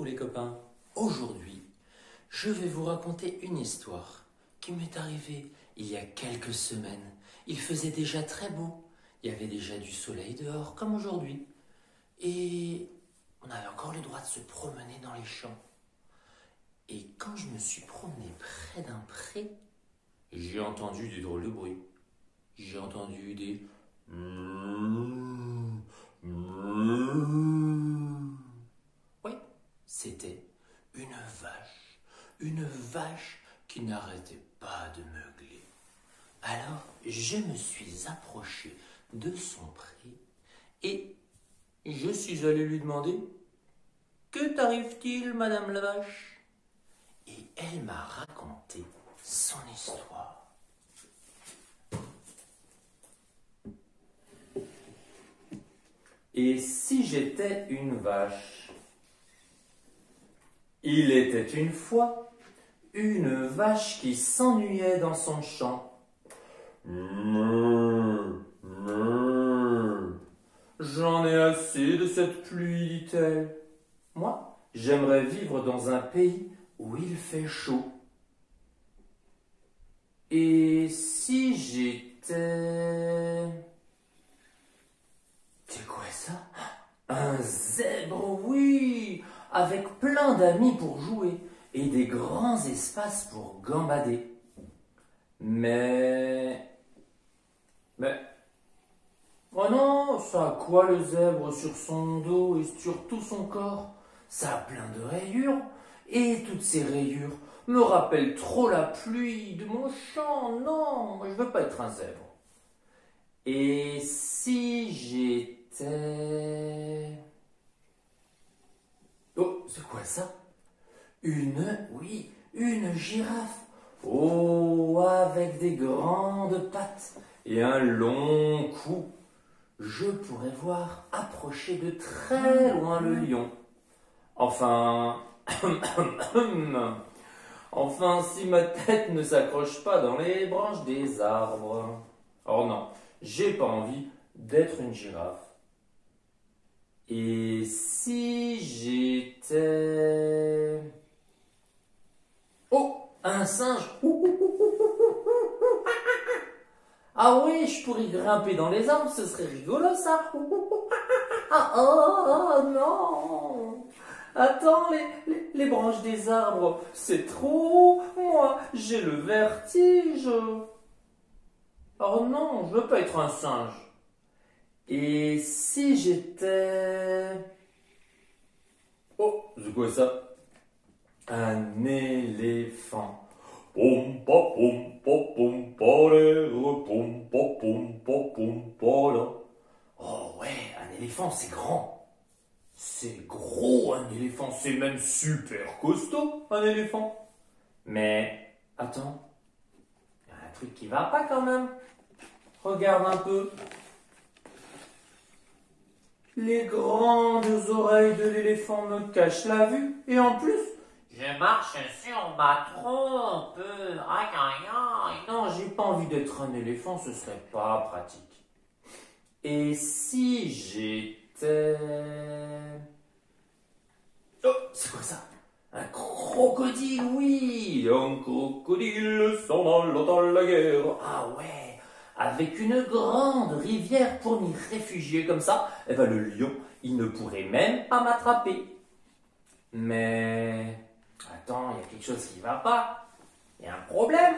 Coucou les copains, aujourd'hui je vais vous raconter une histoire qui m'est arrivée il y a quelques semaines. Il faisait déjà très beau, il y avait déjà du soleil dehors comme aujourd'hui et on avait encore le droit de se promener dans les champs. Et quand je me suis promené près d'un pré, j'ai entendu des drôles de bruits. J'ai entendu des... Oui, c'était une vache qui n'arrêtait pas de meugler. Alors, je me suis approché de son pré et je suis allé lui demander « Que t'arrive-t-il, madame la vache ?» Et elle m'a raconté son histoire. Et si j'étais une vache? Il était une fois une vache qui s'ennuyait dans son champ. J'en ai assez de cette pluie, dit-elle. Moi, j'aimerais vivre dans un pays où il fait chaud. Et si j'étais... C'est quoi ça? Un zèbre, oui, avec plein d'amis pour jouer et des grands espaces pour gambader. Mais... Oh non, ça a quoi le zèbre sur son dos et sur tout son corps? Ça a plein de rayures, et toutes ces rayures me rappellent trop la pluie de mon champ. Non, moi je veux pas être un zèbre. Et si j'étais... Oh, c'est quoi ça? Une girafe. Oh, avec des grandes pattes et un long cou. Je pourrais voir approcher de très loin le lion. Enfin, si ma tête ne s'accroche pas dans les branches des arbres. Oh non, j'ai pas envie d'être une girafe. Et si j'étais... Oh, un singe. Ah oui, je pourrais grimper dans les arbres, ce serait rigolo ça. Oh non. Attends, les branches des arbres, c'est trop haut. Moi, j'ai le vertige. Oh non, je veux pas être un singe. Et si j'étais... Oh, c'est quoi ça? Un éléphant. Pom pa pom pa pom pa pom pa pom pa pom pa la. Oh ouais, un éléphant c'est grand. C'est gros un éléphant, c'est même super costaud un éléphant. Mais attends, il y a un truc qui va pas quand même. Regarde un peu. Les grandes oreilles de l'éléphant me cachent la vue et en plus, je marche sur ma trompe. Aïe, aïe, aïe. Non, j'ai pas envie d'être un éléphant, ce serait pas pratique. Et si j'étais... Oh, c'est quoi ça? Un crocodile, oui. Un crocodile s'en allant dans la guerre. Ah ouais, avec une grande rivière pour m'y réfugier comme ça, eh ben le lion, il ne pourrait même pas m'attraper. Mais... Attends, il y a quelque chose qui va pas. Il y a un problème.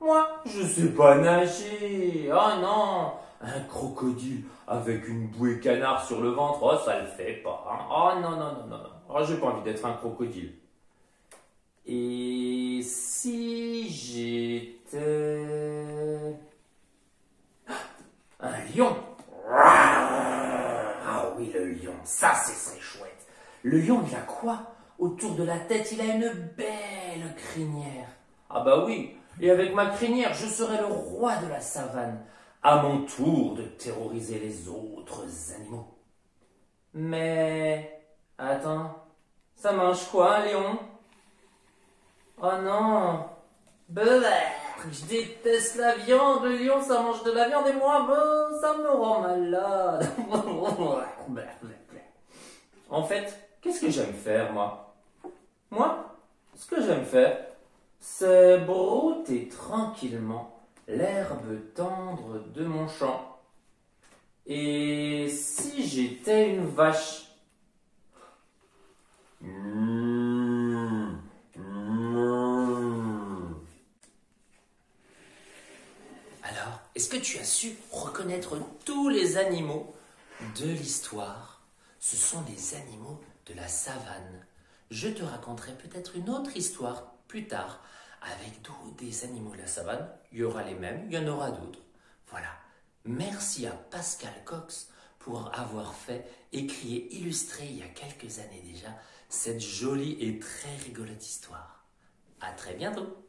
Moi, je sais pas nager. Oh non, un crocodile avec une bouée canard sur le ventre, oh ça le fait pas. Hein. Oh non, non, non, non, non. Oh, j'ai pas envie d'être un crocodile. Et si j'étais... Un lion. Ah oui, le lion, ça ce serait chouette. Le lion, il a quoi? Autour de la tête, il a une belle crinière. Ah bah oui, et avec ma crinière, je serai le roi de la savane, à mon tour de terroriser les autres animaux. Mais, attends, ça mange quoi un lion? Oh non, je déteste la viande, le lion ça mange de la viande et moi, ça me rend malade. En fait, qu'est-ce que j'aime faire moi? Moi, ce que j'aime faire, c'est brouter tranquillement l'herbe tendre de mon champ. Et si j'étais une vache? Mmh, mmh. Alors, est-ce que tu as su reconnaître tous les animaux de l'histoire? Ce sont des animaux de la savane. Je te raconterai peut-être une autre histoire plus tard avec des animaux de la savane. Il y aura les mêmes, il y en aura d'autres. Voilà. Merci à Pascal Cox pour avoir fait, écrit et illustré il y a quelques années déjà cette jolie et très rigolote histoire. À très bientôt!